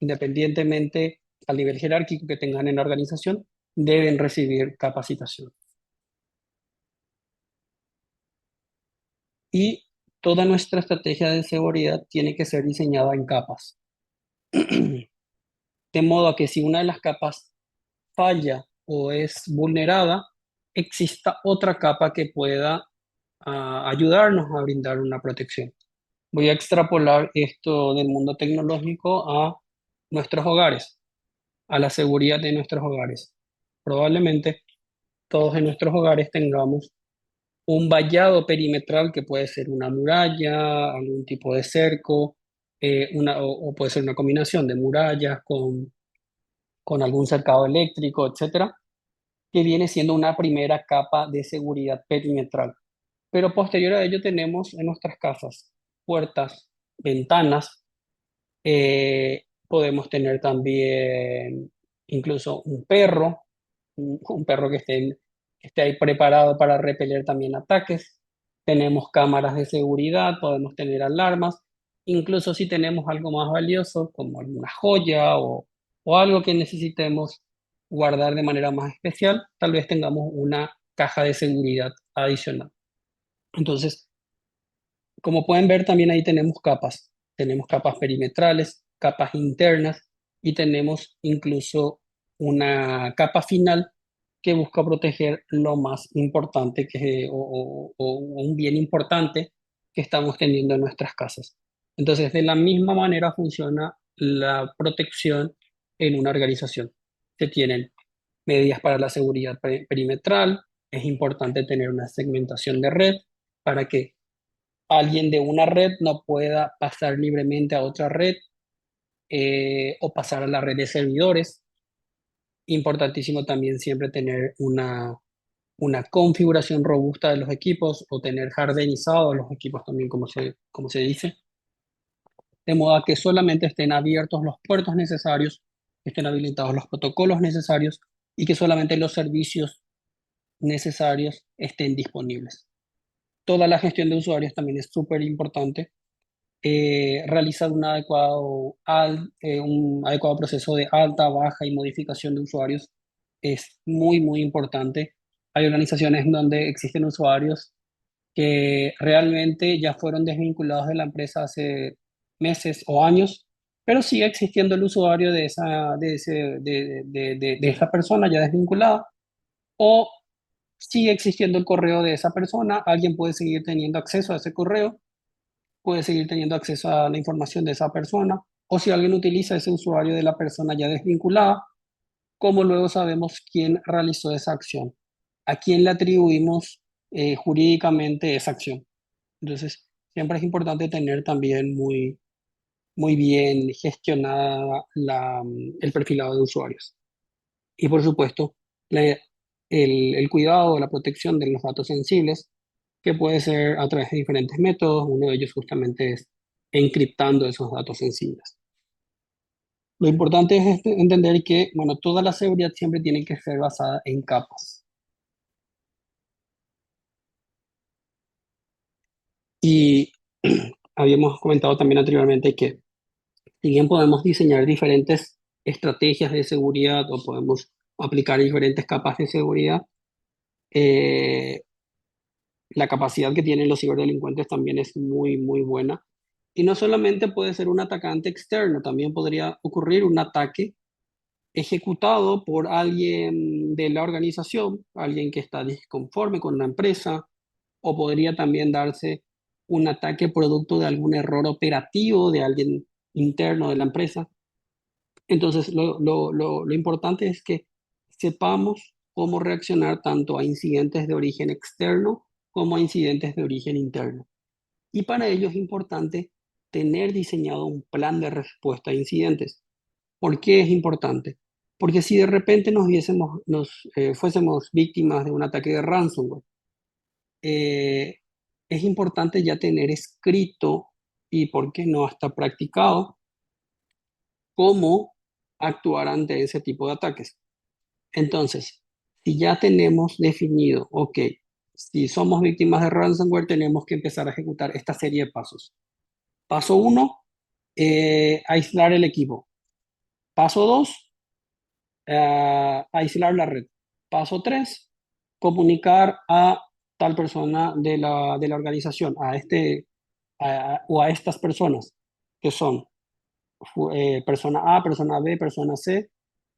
independientemente al nivel jerárquico que tengan en la organización, deben recibir capacitación. Y toda nuestra estrategia de seguridad tiene que ser diseñada en capas. De modo a que si una de las capas falla o es vulnerada, exista otra capa que pueda ayudarnos a brindar una protección. Voy a extrapolar esto del mundo tecnológico a nuestros hogares, a la seguridad de nuestros hogares. Probablemente todos en nuestros hogares tengamos un vallado perimetral que puede ser una muralla, algún tipo de cerco, o puede ser una combinación de murallas con algún cercado eléctrico, etcétera, que viene siendo una primera capa de seguridad perimetral. Pero posterior a ello tenemos en nuestras casas puertas, ventanas, podemos tener también incluso un perro, un perro que esté ahí preparado para repeler también ataques. Tenemos cámaras de seguridad, podemos tener alarmas, incluso si tenemos algo más valioso como alguna joya o algo que necesitemos guardar de manera más especial, tal vez tengamos una caja de seguridad adicional. Entonces, como pueden ver, también ahí tenemos capas. Tenemos capas perimetrales, capas internas y tenemos incluso una capa final que busca proteger lo más importante o un bien importante que estamos teniendo en nuestras casas. Entonces, de la misma manera funciona la protección en una organización. Se tienen medidas para la seguridad perimetral, es importante tener una segmentación de red para que alguien de una red no pueda pasar libremente a otra red o pasar a la red de servidores. Importantísimo también siempre tener una configuración robusta de los equipos o tener jardinizados los equipos también, como se dice, de modo que solamente estén abiertos los puertos necesarios, que estén habilitados los protocolos necesarios y que solamente los servicios necesarios estén disponibles. Toda la gestión de usuarios también es súper importante. Realizar un adecuado proceso de alta, baja y modificación de usuarios es muy, muy importante. Hay organizaciones donde existen usuarios que realmente ya fueron desvinculados de la empresa hace meses o años, pero sigue existiendo el usuario de esa persona ya desvinculada, o sigue existiendo el correo de esa persona, alguien puede seguir teniendo acceso a ese correo, puede seguir teniendo acceso a la información de esa persona, o si alguien utiliza ese usuario de la persona ya desvinculada, ¿cómo luego sabemos quién realizó esa acción? ¿A quién le atribuimos jurídicamente esa acción? Entonces, siempre es importante tener también muy bien gestionada el perfilado de usuarios. Y por supuesto, el cuidado o la protección de los datos sensibles, que puede ser a través de diferentes métodos. Uno de ellos justamente es encriptando esos datos sensibles. Lo importante es entender que, bueno, toda la seguridad siempre tiene que ser basada en capas. Y habíamos comentado también anteriormente que si bien podemos diseñar diferentes estrategias de seguridad o podemos aplicar diferentes capas de seguridad, eh, la capacidad que tienen los ciberdelincuentes también es muy, muy buena. Y no solamente puede ser un atacante externo, también podría ocurrir un ataque ejecutado por alguien de la organización, alguien que está disconforme con la empresa, o podría también darse un ataque producto de algún error operativo de alguien interno de la empresa. Entonces, lo importante es que sepamos cómo reaccionar tanto a incidentes de origen externo como a incidentes de origen interno. Y para ello es importante tener diseñado un plan de respuesta a incidentes. ¿Por qué es importante? Porque si de repente fuésemos víctimas de un ataque de ransomware, eh, es importante ya tener escrito y, ¿por qué no, hasta practicado cómo actuar ante ese tipo de ataques? Entonces, si ya tenemos definido, ok, si somos víctimas de ransomware, tenemos que empezar a ejecutar esta serie de pasos. Paso uno, aislar el equipo. Paso 2, aislar la red. Paso 3, comunicar a tal persona de la organización, o a estas personas, que son persona A, persona B, persona C.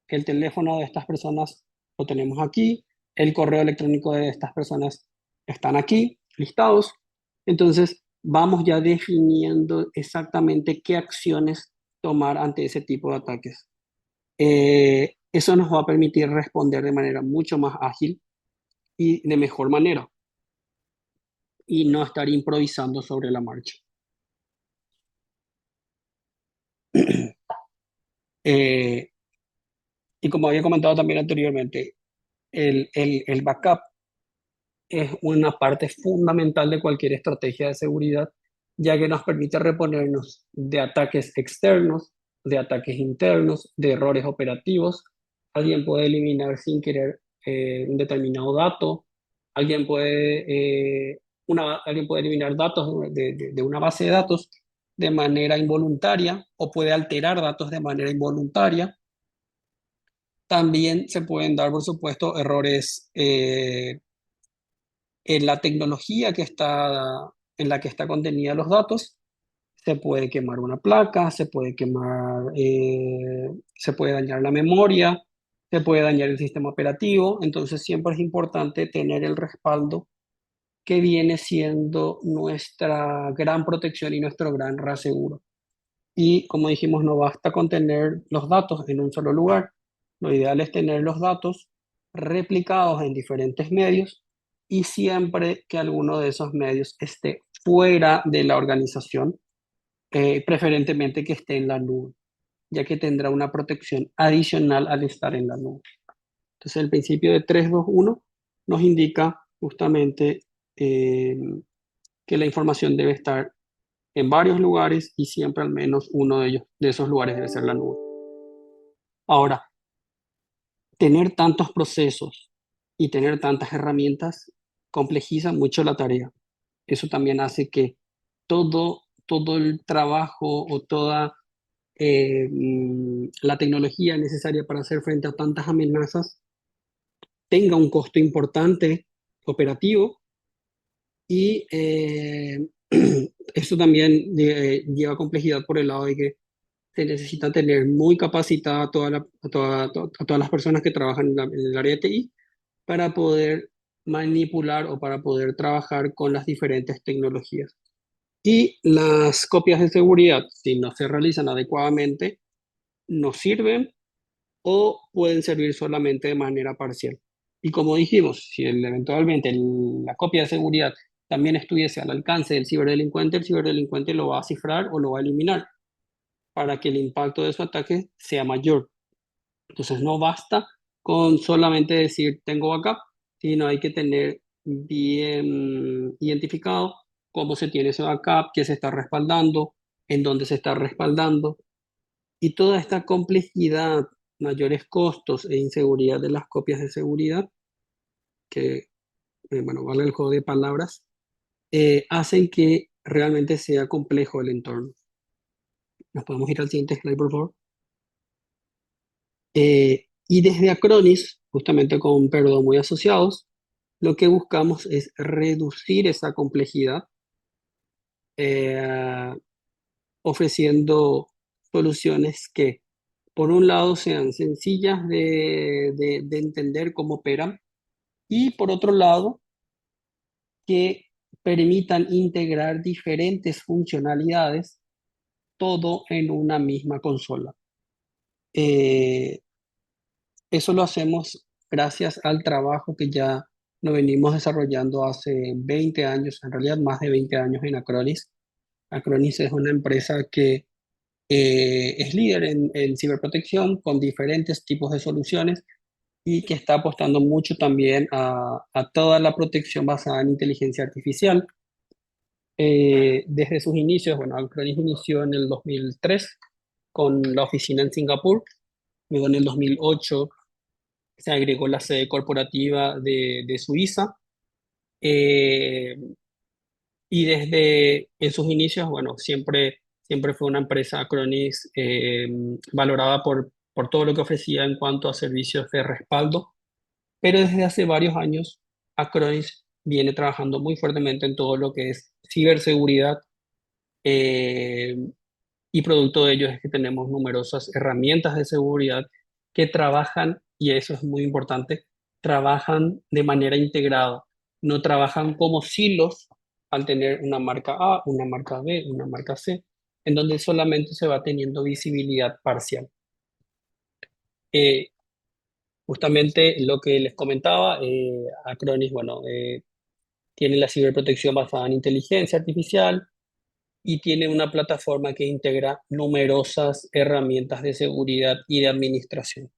El teléfono de estas personas lo tenemos aquí, el correo electrónico de estas personas están aquí, listados. Entonces, vamos ya definiendo exactamente qué acciones tomar ante ese tipo de ataques. Eso nos va a permitir responder de manera mucho más ágil y de mejor manera, y no estar improvisando sobre la marcha. Eh, y como había comentado también anteriormente, el backup es una parte fundamental de cualquier estrategia de seguridad, ya que nos permite reponernos de ataques externos, de ataques internos, de errores operativos. Alguien puede eliminar sin querer un determinado dato, alguien puede eliminar datos de una base de datos de manera involuntaria, o puede alterar datos de manera involuntaria. También se pueden dar, por supuesto, errores en la tecnología en la que está contenida los datos. Se puede quemar una placa, se puede dañar la memoria, se puede dañar el sistema operativo. Entonces siempre es importante tener el respaldo que viene siendo nuestra gran protección y nuestro gran reaseguro. Y como dijimos, no basta con tener los datos en un solo lugar. Lo ideal es tener los datos replicados en diferentes medios, y siempre que alguno de esos medios esté fuera de la organización, preferentemente que esté en la nube, ya que tendrá una protección adicional al estar en la nube. Entonces el principio de 3-2-1 nos indica justamente eh, que la información debe estar en varios lugares, y siempre al menos uno de esos lugares debe ser la nube. Ahora, tener tantos procesos y tener tantas herramientas complejiza mucho la tarea. Eso también hace que todo el trabajo o toda la tecnología necesaria para hacer frente a tantas amenazas tenga un costo importante operativo, y eso también lleva complejidad por el lado de que se necesita tener muy capacitada a todas las personas que trabajan en el área de TI, para poder manipular o para poder trabajar con las diferentes tecnologías. Y las copias de seguridad, si no se realizan adecuadamente, no sirven o pueden servir solamente de manera parcial. Y como dijimos, si eventualmente la copia de seguridad también estuviese al alcance del ciberdelincuente, el ciberdelincuente lo va a cifrar o lo va a eliminar para que el impacto de su ataque sea mayor. Entonces no basta con solamente decir tengo backup, sino hay que tener bien identificado cómo se tiene ese backup, qué se está respaldando, en dónde se está respaldando, y toda esta complejidad, mayores costos e inseguridad de las copias de seguridad, que, bueno, vale el juego de palabras, hacen que realmente sea complejo el entorno. Nos podemos ir al siguiente slide, por favor. Y desde Acronis, justamente con Perdón muy asociados, lo que buscamos es reducir esa complejidad, eh, ofreciendo soluciones que por un lado, sean sencillas de entender cómo operan y por otro lado, que permitan integrar diferentes funcionalidades, todo en una misma consola. Eh, Eso lo hacemos gracias al trabajo que ya nos venimos desarrollando hace 20 años, en realidad más de 20 años en Acronis. Acronis es una empresa que es líder en ciberprotección con diferentes tipos de soluciones y que está apostando mucho también a toda la protección basada en inteligencia artificial. Desde sus inicios, bueno, Acronis inició en el 2003 con la oficina en Singapur, luego en el 2008 se agregó la sede corporativa de Suiza, eh, y desde en sus inicios, bueno, siempre fue una empresa Acronis valorada por todo lo que ofrecía en cuanto a servicios de respaldo, pero desde hace varios años Acronis viene trabajando muy fuertemente en todo lo que es ciberseguridad, eh, y producto de ello es que tenemos numerosas herramientas de seguridad que trabajan, y eso es muy importante, trabajan de manera integrada, no trabajan como silos al tener una marca A, una marca B, una marca C, en donde solamente se va teniendo visibilidad parcial. Eh, Justamente lo que les comentaba, Acronis, bueno, tiene la ciberprotección basada en inteligencia artificial, y tiene una plataforma que integra numerosas herramientas de seguridad y de administración.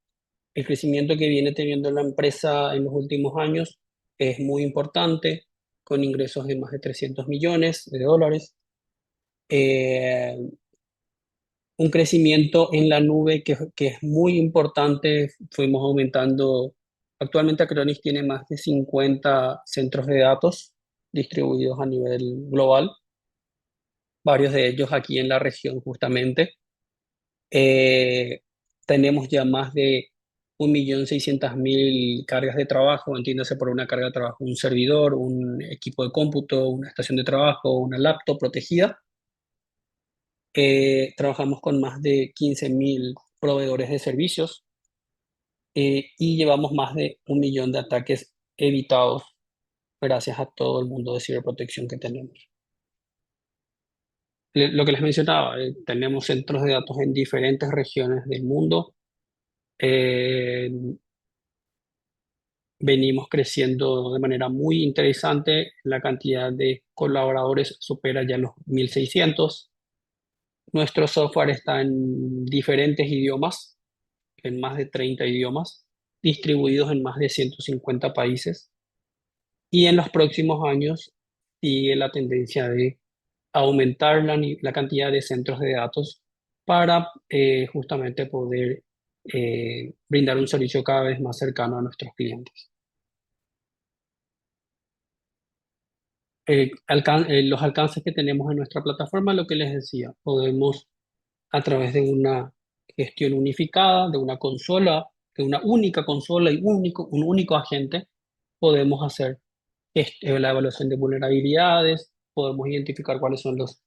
El crecimiento que viene teniendo la empresa en los últimos años es muy importante, con ingresos de más de 300 millones de dólares. Eh, un crecimiento en la nube que es muy importante, fuimos aumentando. Actualmente Acronis tiene más de 50 centros de datos distribuidos a nivel global, varios de ellos aquí en la región justamente. Eh, Tenemos ya más de 1.600.000 cargas de trabajo, entiéndase por una carga de trabajo, un servidor, un equipo de cómputo, una estación de trabajo, una laptop protegida. Trabajamos con más de 15.000 proveedores de servicios, y llevamos más de 1 millón de ataques evitados gracias a todo el mundo de ciberprotección que tenemos. Lo que les mencionaba, tenemos centros de datos en diferentes regiones del mundo. Eh, Venimos creciendo de manera muy interesante. La cantidad de colaboradores supera ya los 1.600. Nuestro software está en diferentes idiomas, en más de 30 idiomas, distribuidos en más de 150 países. Y en los próximos años sigue la tendencia de aumentar la cantidad de centros de datos para justamente poder brindar un servicio cada vez más cercano a nuestros clientes. Los alcances que tenemos en nuestra plataforma, lo que les decía, podemos a través de una gestión unificada, de una consola, de una única consola y un único agente, podemos hacer la evaluación de vulnerabilidades, podemos identificar cuáles son las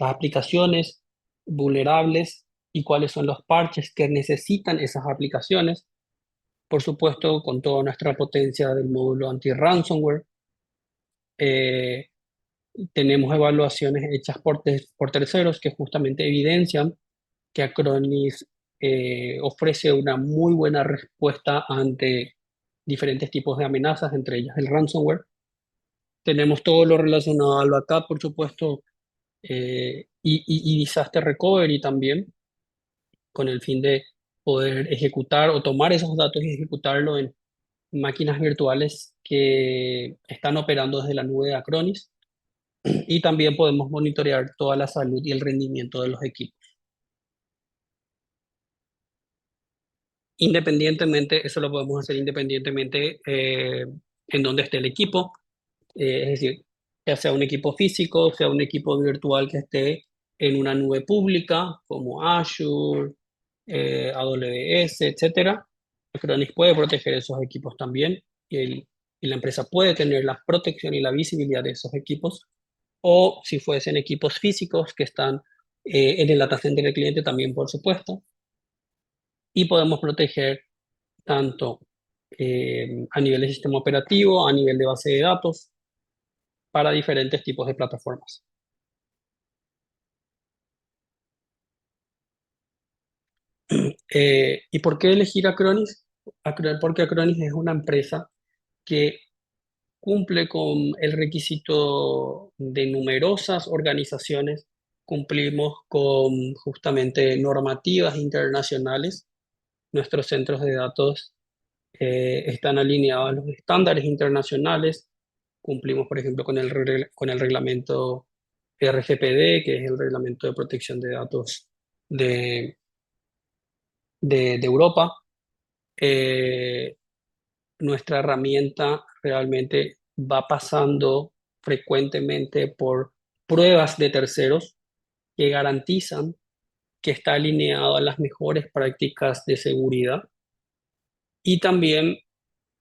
aplicaciones vulnerables y cuáles son los parches que necesitan esas aplicaciones. Por supuesto, con toda nuestra potencia del módulo anti-ransomware. Eh, Tenemos evaluaciones hechas por terceros que justamente evidencian que Acronis ofrece una muy buena respuesta ante diferentes tipos de amenazas, entre ellas el ransomware. Tenemos todo lo relacionado al backup, por supuesto, y disaster recovery también, con el fin de poder ejecutar o tomar esos datos y ejecutarlo en máquinas virtuales que están operando desde la nube de Acronis. Y también podemos monitorear toda la salud y el rendimiento de los equipos. Independientemente, eso lo podemos hacer independientemente en donde esté el equipo, es decir, ya sea un equipo físico, sea un equipo virtual que esté en una nube pública como Azure, AWS, etcétera. Acronis puede proteger esos equipos también, y la empresa puede tener la protección y la visibilidad de esos equipos. O si fuesen equipos físicos que están en el data center del cliente también, por supuesto. y podemos proteger tanto a nivel de sistema operativo, a nivel de base de datos, para diferentes tipos de plataformas. ¿Y por qué elegir Acronis? Porque Acronis es una empresa que cumple con el requisito de numerosas organizaciones. Cumplimos con justamente normativas internacionales. Nuestros centros de datos están alineados a los estándares internacionales. Cumplimos, por ejemplo, con el reglamento RGPD, que es el reglamento de protección de datos de, de Europa. Eh, Nuestra herramienta realmente va pasando frecuentemente por pruebas de terceros que garantizan que está alineado a las mejores prácticas de seguridad y también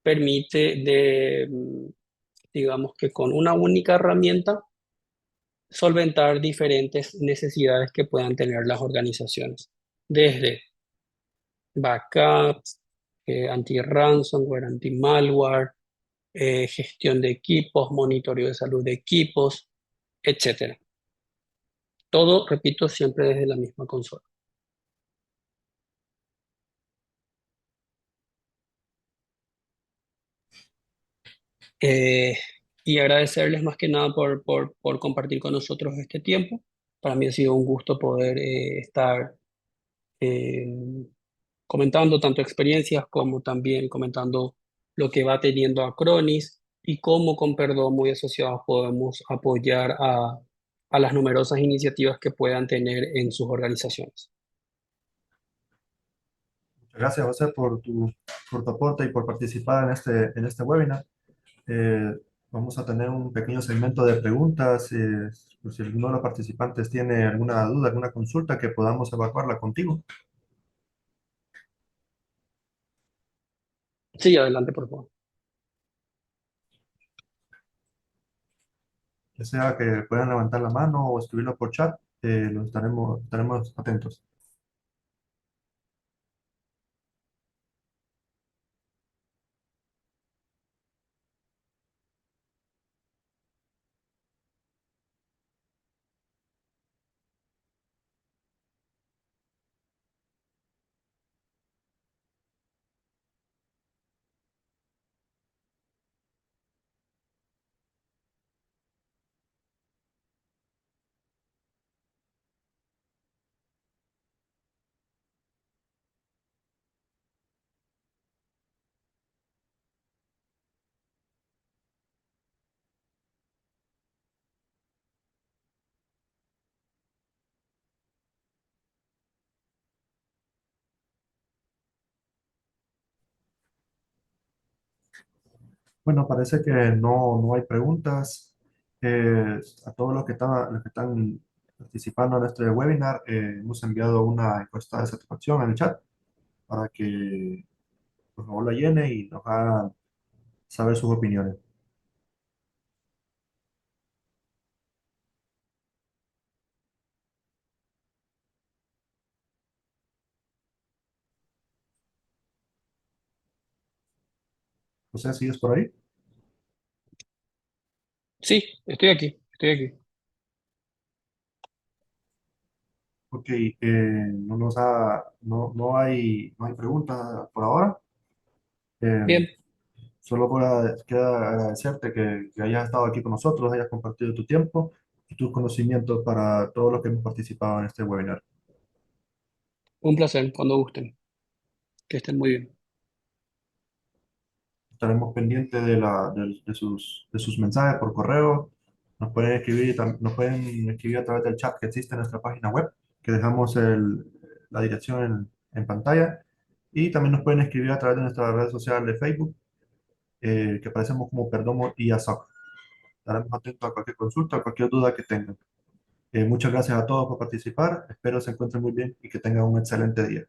permite digamos que con una única herramienta solventar diferentes necesidades que puedan tener las organizaciones, desde backups, anti-ransomware, anti-malware, gestión de equipos, monitoreo de salud de equipos, etcétera. Todo, repito, siempre desde la misma consola. Eh, y agradecerles más que nada por compartir con nosotros este tiempo. Para mí ha sido un gusto poder estar eh, comentando tanto experiencias como también comentando lo que va teniendo Acronis y cómo con Perdón muy asociados podemos apoyar a las numerosas iniciativas que puedan tener en sus organizaciones.
Muchas gracias, José, por tu aporte y por participar en este webinar. Eh, Vamos a tener un pequeño segmento de preguntas. Por si alguno de los participantes tiene alguna duda, alguna consulta, que podamos evacuarla contigo.
Sí, adelante, por favor.
Ya sea que puedan levantar la mano o escribirlo por chat, lo estaremos atentos. Bueno, parece que no hay preguntas. A todos los que están participando en este webinar, hemos enviado una encuesta de satisfacción en el chat para que por favor la llene y nos haga saber sus opiniones. José, ¿sigues por ahí?
Sí, estoy aquí, estoy aquí.
Ok, no hay preguntas por ahora. Eh,
Bien,
Solo queda agradecerte que hayas estado aquí con nosotros, hayas compartido tu tiempo y tus conocimientos para todos los que hemos participado en este webinar.
un placer, cuando gusten. Que estén muy bien.
Estaremos pendientes de sus mensajes por correo. Nos pueden escribir a través del chat que existe en nuestra página web, que dejamos la dirección en pantalla. Y también nos pueden escribir a través de nuestra red social de Facebook, que aparecemos como Perdomo y ASOC. Estaremos atentos a cualquier consulta, a cualquier duda que tengan. Muchas gracias a todos por participar. Espero se encuentren muy bien y que tengan un excelente día.